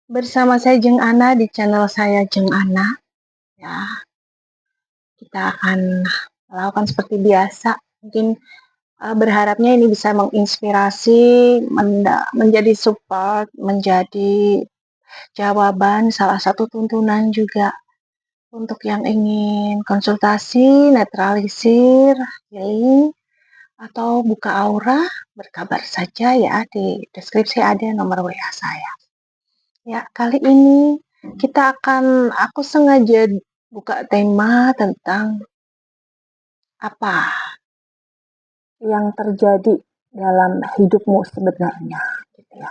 Bersama saya Jeng Ana di channel saya Jeng Ana. Ya, kita akan melakukan seperti biasa. Mungkin berharapnya ini bisa menginspirasi, menjadi support, menjadi jawaban, salah satu tuntunan juga untuk yang ingin konsultasi, netralisir, healing, atau buka aura, berkabar saja ya, di deskripsi ada nomor WA saya. Ya, kali ini aku sengaja buka tema tentang apa yang terjadi dalam hidupmu sebenarnya, gitu ya.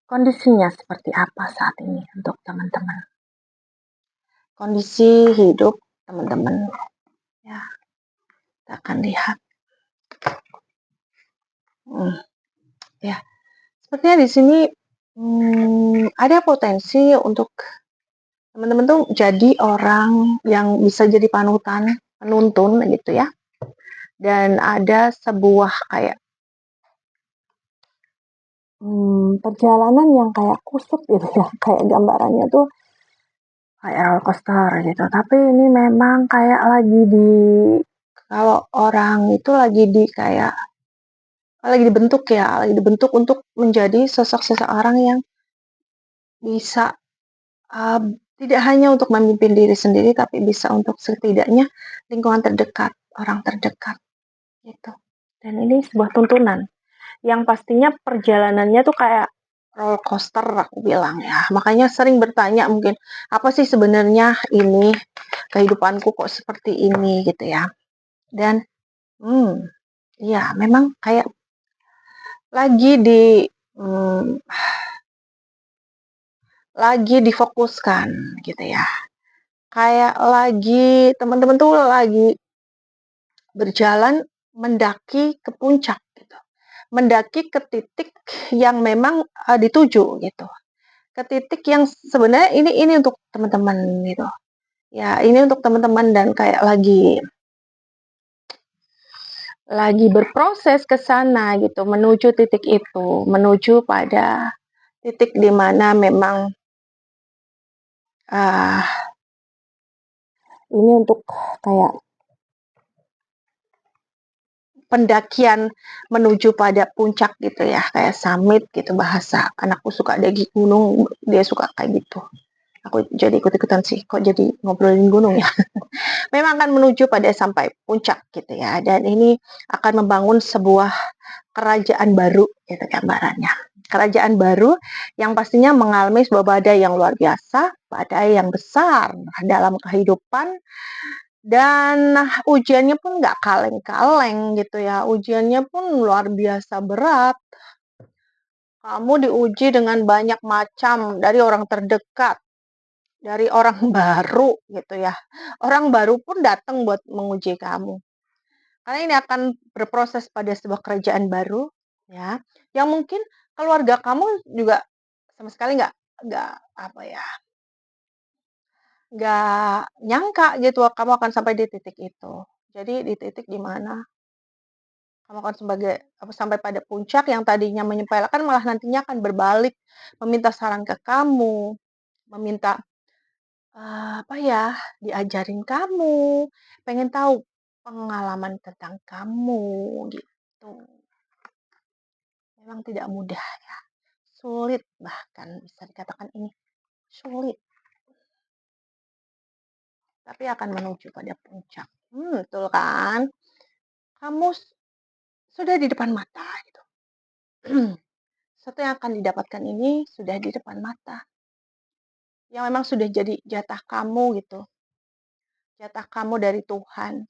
Kondisinya seperti apa saat ini untuk teman-teman? Kondisi hidup teman-teman, ya, kita akan lihat. Ya, sepertinya di sini ada potensi untuk teman-teman tuh jadi orang yang bisa jadi panutan, penuntun gitu ya. Dan ada sebuah kayak perjalanan yang kayak kusut gitu ya, kayak gambarannya tuh kayak roller coaster gitu. Tapi ini memang kayak kalau orang itu lagi dibentuk untuk menjadi sosok seseorang yang bisa tidak hanya untuk memimpin diri sendiri, tapi bisa untuk setidaknya lingkungan terdekat, orang terdekat gitu. Dan ini sebuah tuntunan yang pastinya perjalanannya tuh kayak roller coaster aku bilang ya. Makanya sering bertanya mungkin, apa sih sebenarnya ini kehidupanku kok seperti ini gitu ya. Dan ya memang kayak lagi di lagi difokuskan gitu ya. Kayak teman-teman tuh lagi berjalan mendaki ke puncak gitu. Mendaki ke titik yang memang dituju gitu. Ke titik yang sebenarnya ini untuk teman-teman gitu. Ya, ini untuk teman-teman dan kayak lagi berproses ke sana gitu, menuju titik itu, menuju pada titik di mana memang ini untuk kayak pendakian menuju pada puncak gitu ya, kayak summit gitu bahasa. Anakku suka daki gunung, dia suka kayak gitu. Aku jadi ikut-ikutan sih, kok jadi ngobrolin gunung ya. Memang akan menuju pada sampai puncak gitu ya. Dan ini akan membangun sebuah kerajaan baru gitu gambarannya. Kerajaan baru yang pastinya mengalami sebuah badai yang luar biasa, badai yang besar dalam kehidupan, dan ujiannya pun nggak kaleng-kaleng gitu ya. Ujiannya pun luar biasa berat. Kamu diuji dengan banyak macam dari orang terdekat, dari orang baru gitu ya. Orang baru pun datang buat menguji kamu. Karena ini akan berproses pada sebuah kerajaan baru ya. Yang mungkin keluarga kamu juga sama sekali nggak apa ya, nggak nyangka gitu kamu akan sampai di titik itu. Jadi di titik di mana kamu akan sampai pada puncak yang tadinya menyepelekan malah nantinya akan berbalik meminta saran ke kamu, meminta apa ya, diajarin kamu, pengen tahu pengalaman tentang kamu gitu. Memang tidak mudah ya, sulit bahkan bisa dikatakan ini sulit. Tapi akan menuju pada puncak. Betul kan? Kamu sudah di depan mata gitu. Sesuatu yang akan didapatkan ini sudah di depan mata. Yang memang sudah jadi jatah kamu gitu. Jatah kamu dari Tuhan.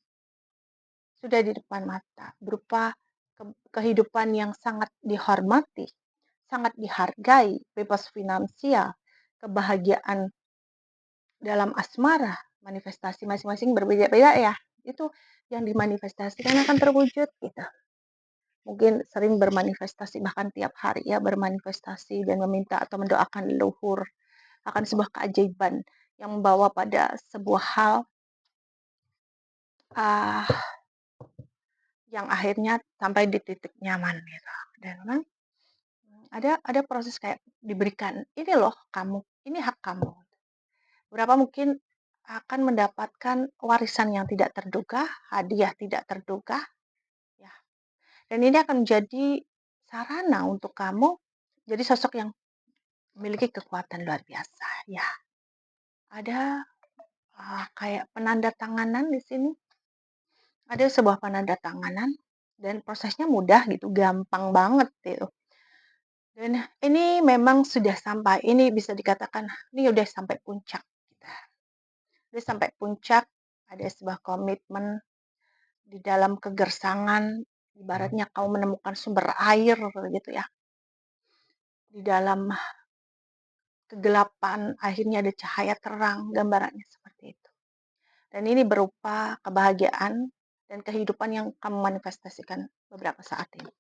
Sudah di depan mata. Berupa kehidupan yang sangat dihormati, sangat dihargai, bebas finansial, kebahagiaan dalam asmara, manifestasi masing-masing berbeda-beda ya. Itu yang dimanifestasikan akan terwujud gitu. Mungkin sering bermanifestasi bahkan tiap hari ya, bermanifestasi dan meminta atau mendoakan leluhur akan sebuah keajaiban yang membawa pada sebuah hal yang akhirnya sampai di titik nyaman gitu. Dan memang Ada proses kayak diberikan, "Ini loh kamu, ini hak kamu." Berapa mungkin akan mendapatkan warisan yang tidak terduga, hadiah tidak terduga, ya. Dan ini akan menjadi sarana untuk kamu jadi sosok yang memiliki kekuatan luar biasa, ya. Ada, kayak penandatanganan di sini, ada sebuah penandatanganan dan prosesnya mudah gitu, gampang banget gitu. Dan ini memang sudah sampai, ini bisa dikatakan ini udah sampai puncak kita. Udah sampai puncak, ada sebuah komitmen di dalam kegersangan, ibaratnya kau menemukan sumber air gitu ya. Di dalam kegelapan akhirnya ada cahaya terang, gambarannya seperti itu. Dan ini berupa kebahagiaan dan kehidupan yang kamu manifestasikan beberapa saat ini.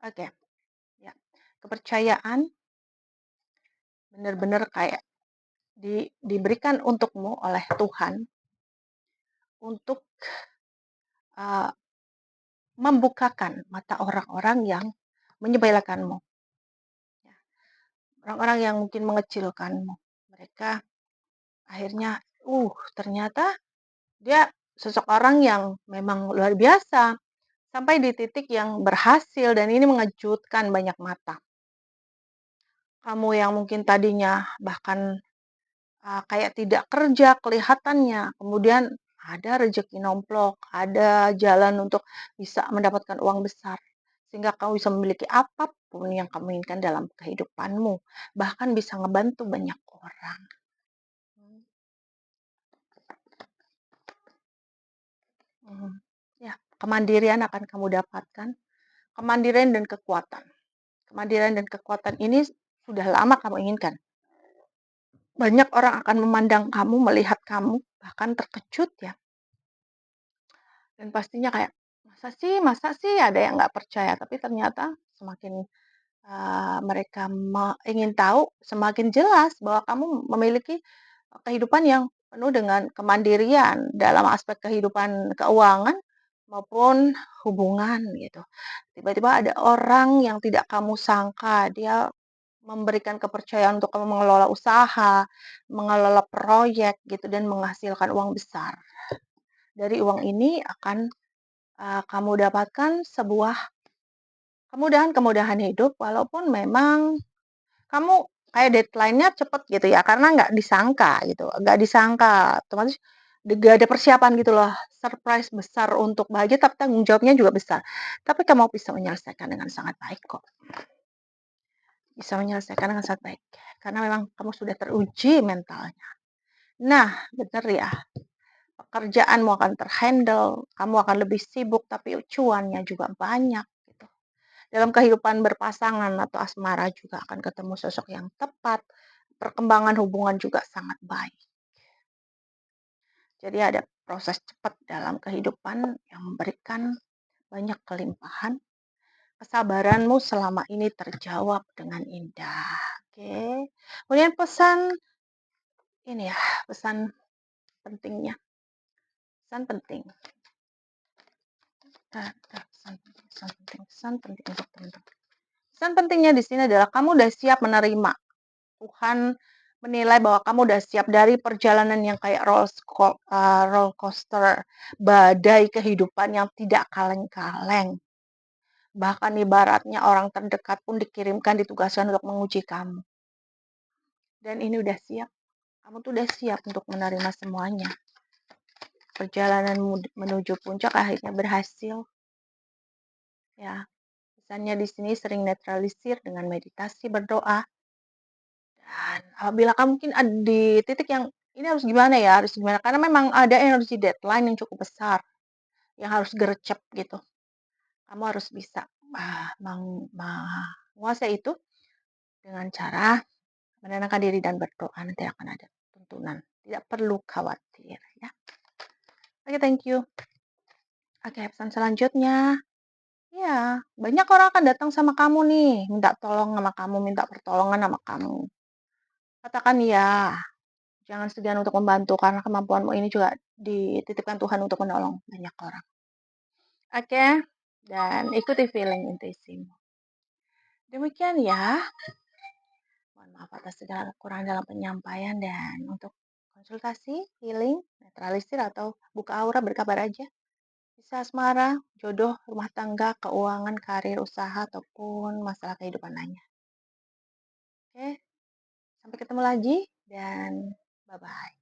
Oke, ya. Kepercayaan benar-benar kayak diberikan untukmu oleh Tuhan untuk uh, membukakan mata orang-orang yang menyepelekanmu, ya. Orang-orang yang mungkin mengecilkanmu. Mereka akhirnya, ternyata dia sosok orang yang memang luar biasa. Sampai di titik yang berhasil dan ini mengejutkan banyak mata. Kamu yang mungkin tadinya bahkan kayak tidak kerja kelihatannya, kemudian ada rezeki nomplok, ada jalan untuk bisa mendapatkan uang besar. Sehingga kamu bisa memiliki apapun yang kamu inginkan dalam kehidupanmu. Bahkan bisa ngebantu banyak orang. Ya, kemandirian akan kamu dapatkan. Kemandirian dan kekuatan. Kemandirian dan kekuatan ini sudah lama kamu inginkan. Banyak orang akan memandang kamu, melihat kamu, bahkan terkejut ya. Dan pastinya kayak, masa sih ada yang nggak percaya. Tapi ternyata semakin mereka ingin tahu, semakin jelas bahwa kamu memiliki kehidupan yang penuh dengan kemandirian dalam aspek kehidupan keuangan maupun hubungan gitu. Tiba-tiba ada orang yang tidak kamu sangka, dia memberikan kepercayaan untuk kamu mengelola usaha, mengelola proyek gitu dan menghasilkan uang besar. Dari uang ini akan kamu dapatkan sebuah kemudahan-kemudahan hidup walaupun memang kamu kayak deadline-nya cepet gitu ya karena nggak disangka otomatis gak ada persiapan gitu loh, surprise besar untuk bahagia tapi tanggung jawabnya juga besar. Tapi kamu bisa menyelesaikan dengan sangat baik kok. Bisa menyelesaikan dengan sangat baik karena memang kamu sudah teruji mentalnya. Nah, benar ya. Pekerjaanmu akan terhandle, kamu akan lebih sibuk tapi cuannya juga banyak gitu. Dalam kehidupan berpasangan atau asmara juga akan ketemu sosok yang tepat. Perkembangan hubungan juga sangat baik. Jadi ada proses cepat dalam kehidupan yang memberikan banyak kelimpahan. Kesabaranmu selama ini terjawab dengan indah. Oke. Kemudian pesan ini ya, pesan pentingnya. Pesan penting. Pesan penting untuk teman-teman. Pesan pentingnya di sini adalah kamu udah siap menerima. Tuhan menilai bahwa kamu udah siap dari perjalanan yang kayak roller coaster, badai kehidupan yang tidak kaleng-kaleng. Bahkan ibaratnya orang terdekat pun dikirimkan, ditugaskan untuk menguji kamu. Dan ini udah siap. Kamu tuh udah siap untuk menerima semuanya. Perjalanan menuju puncak akhirnya berhasil. Ya, misalnya di sini sering netralisir dengan meditasi, berdoa. Dan apabila kamu mungkin ada di titik yang ini harus gimana ya, harus gimana, karena memang ada energi deadline yang cukup besar, yang harus gercep gitu. Kamu harus bisa menguasai itu dengan cara menenangkan diri dan berdoa, nanti akan ada tuntunan. Tidak perlu khawatir ya. Oke, thank you. Oke, pesan selanjutnya. Ya, banyak orang akan datang sama kamu nih, minta tolong sama kamu, minta pertolongan sama kamu. Katakan ya, jangan segan untuk membantu karena kemampuanmu ini juga dititipkan Tuhan untuk menolong banyak orang. Oke, dan ikuti feeling intuisimu. Demikian ya, mohon maaf atas segala kekurangan dalam penyampaian dan untuk konsultasi, healing, netralisir atau buka aura berkabar aja. Bisa asmara, jodoh, rumah tangga, keuangan, karir, usaha, ataupun masalah kehidupan lainnya. Oke, sampai ketemu lagi dan bye-bye.